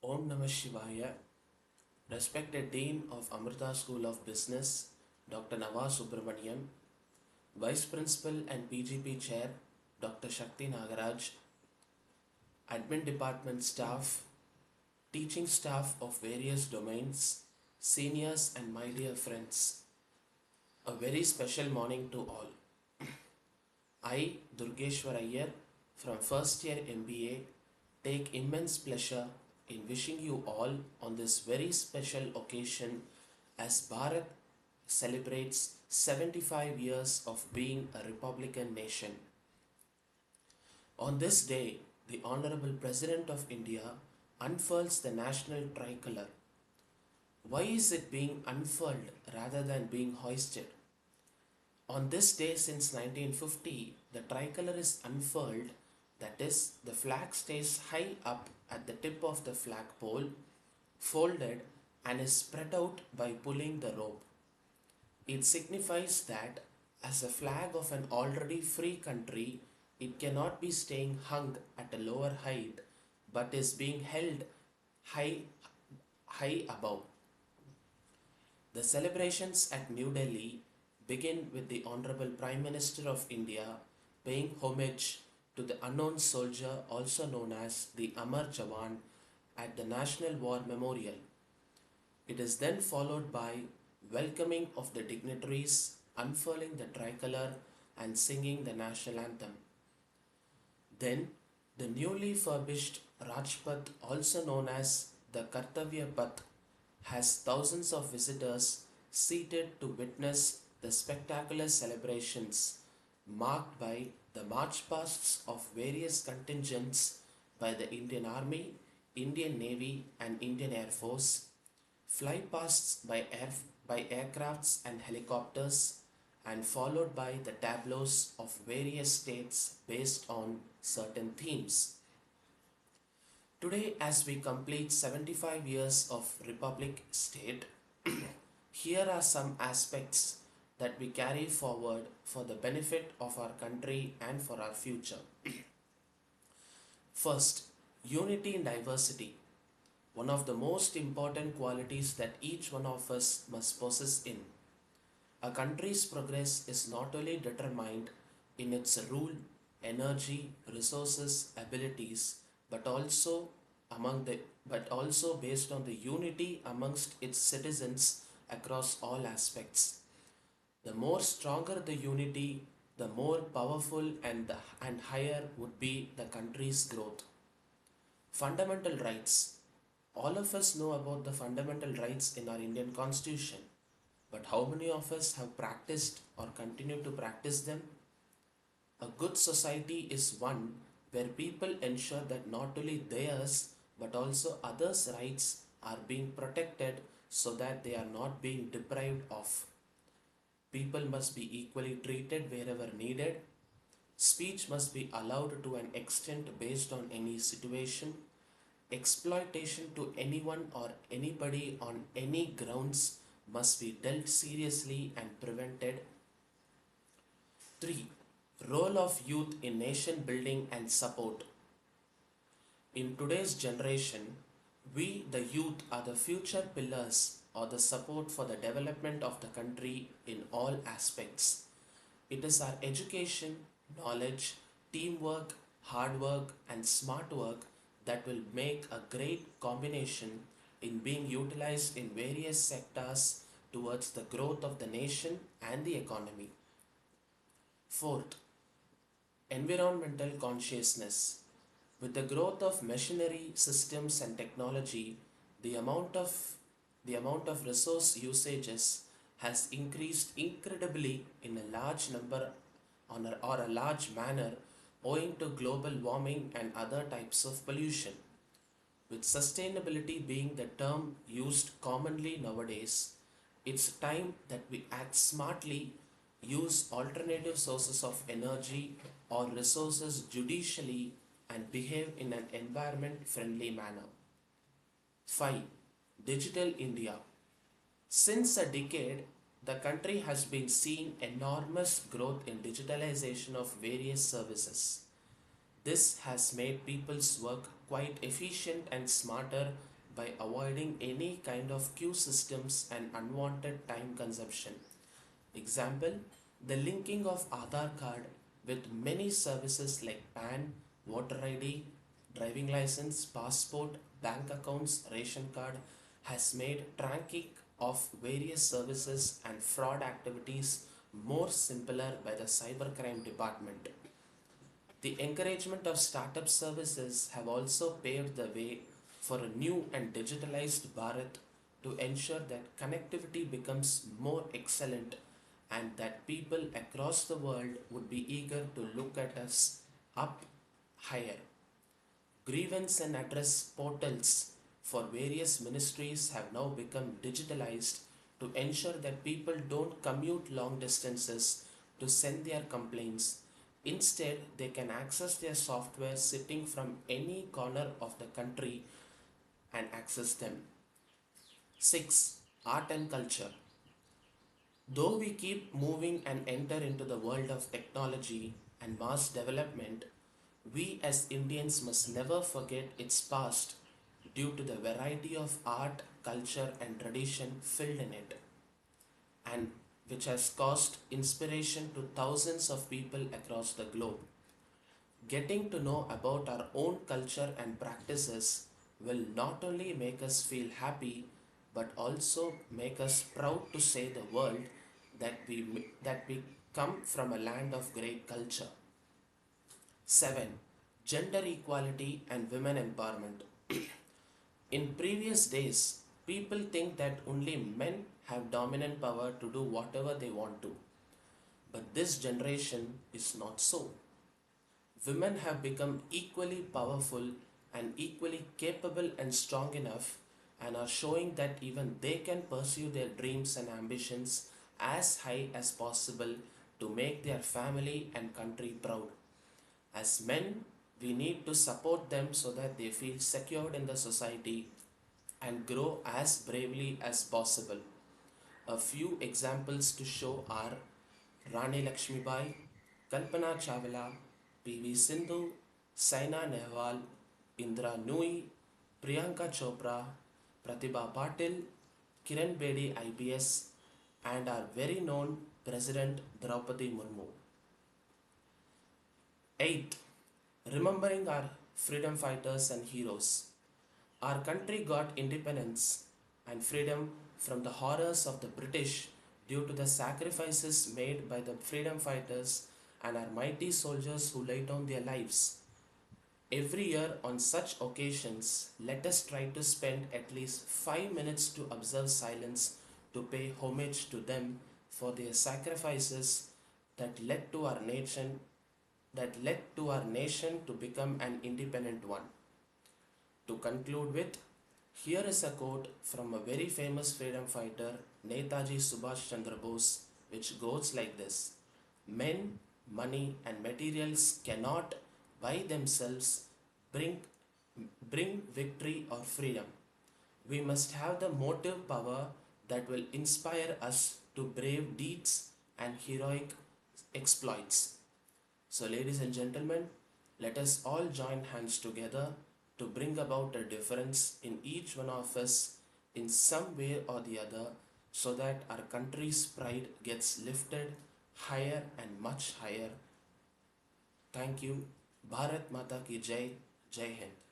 Om Namah Shivaya, respected Dean of Amrita School of Business, Dr. Nawaz Subramaniam, Vice Principal and PGP Chair, Dr. Shakti Nagaraj, Admin Department staff, teaching staff of various domains, seniors and my dear friends, a very special morning to all. I, Durgeshwar Iyer, from first year MBA, take immense pleasure in wishing you all on this very special occasion as Bharat celebrates 75 years of being a Republican nation. On this day, the Honorable President of India unfurls the national tricolour. Why is it being unfurled rather than being hoisted? On this day since 1950, the tricolour is unfurled, that is, the flag stays high up at the tip of the flagpole, folded, and is spread out by pulling the rope. It signifies that, as a flag of an already free country, it cannot be staying hung at a lower height but is being held high, high above. The celebrations at New Delhi begin with the Honorable Prime Minister of India paying homage to the unknown soldier, also known as the Amar Jawan, at the National War Memorial. It is then followed by welcoming of the dignitaries, unfurling the tricolour and singing the national anthem. Then the newly furbished Rajpath, also known as the Kartavya Path, has thousands of visitors seated to witness the spectacular celebrations marked by the march pasts of various contingents by the Indian Army, Indian Navy and Indian Air Force, fly pasts by aircrafts and helicopters, and followed by the tableaus of various states based on certain themes. Today, as we complete 75 years of Republic State, here are some aspects that we carry forward for the benefit of our country and for our future. First, unity in diversity. One of the most important qualities that each one of us must possess in. A country's progress is not only determined in its rule, energy, resources, abilities, but also based on the unity amongst its citizens across all aspects. The more stronger the unity, the more powerful and higher would be the country's growth. Fundamental rights. All of us know about the fundamental rights in our Indian Constitution, but how many of us have practiced or continue to practice them? A good society is one where people ensure that not only theirs but also others' rights are being protected so that they are not being deprived of. People must be equally treated wherever needed. Speech must be allowed to an extent based on any situation. Exploitation to anyone or anybody on any grounds must be dealt seriously and prevented. 3. Role of youth in nation building and support. In today's generation, we, the youth, are the future pillars or the support for the development of the country in all aspects. It is our education, knowledge, teamwork, hard work, and smart work that will make a great combination in being utilized in various sectors towards the growth of the nation and the economy. Fourth, environmental consciousness. With the growth of machinery, systems and technology, the amount of resource usages has increased incredibly in a large number or a large manner owing to global warming and other types of pollution. With sustainability being the term used commonly nowadays, it's time that we act smartly, use alternative sources of energy or resources judicially, and behave in an environment friendly manner. 5. Digital India. Since a decade, the country has been seeing enormous growth in digitalization of various services. This has made people's work quite efficient and smarter by avoiding any kind of queue systems and unwanted time consumption. Example, the linking of Aadhaar card with many services like PAN, voter ID, driving license, passport, bank accounts, ration card has made tracking of various services and fraud activities more simpler by the cybercrime department. The encouragement of startup services have also paved the way for a new and digitalized Bharat to ensure that connectivity becomes more excellent and that people across the world would be eager to look at us up higher. Grievance and address portals for various ministries have now become digitalized to ensure that people don't commute long distances to send their complaints. Instead, they can access their software sitting from any corner of the country and access them. 6. Art and culture. Though we keep moving and enter into the world of technology and mass development, we as Indians must never forget its past due to the variety of art, culture, and tradition filled in it, and which has caused inspiration to thousands of people across the globe. Getting to know about our own culture and practices will not only make us feel happy but also make us proud to say the world that we come from a land of great culture. 7. Gender equality and women empowerment. In previous days, people think that only men have dominant power to do whatever they want to. But this generation is not so. Women have become equally powerful and equally capable and strong enough and are showing that even they can pursue their dreams and ambitions as high as possible to make their family and country proud. As men, we need to support them so that they feel secured in the society and grow as bravely as possible. A few examples to show are Rani Lakshmibai, Kalpana Chawla, PV Sindhu, Saina Nehwal, Indra Nui, Priyanka Chopra, Pratibha Patil, Kiran Bedi IPS, and our very known President Draupadi Murmu. 8. Remembering our freedom fighters and heroes. Our country got independence and freedom from the horrors of the British due to the sacrifices made by the freedom fighters and our mighty soldiers who laid down their lives. Every year on such occasions, let us try to spend at least 5 minutes to observe silence to pay homage to them for their sacrifices that led to our nation to become an independent one. To conclude with, here is a quote from a very famous freedom fighter, Netaji Subhash Chandra Bose, which goes like this: Men, money, and materials cannot by themselves bring, bring victory or freedom. We must have the motive power that will inspire us to brave deeds and heroic exploits. So, ladies and gentlemen, let us all join hands together to bring about a difference in each one of us in some way or the other so that our country's pride gets lifted higher and much higher. Thank you. Bharat Mata ki Jai. Jai Hind.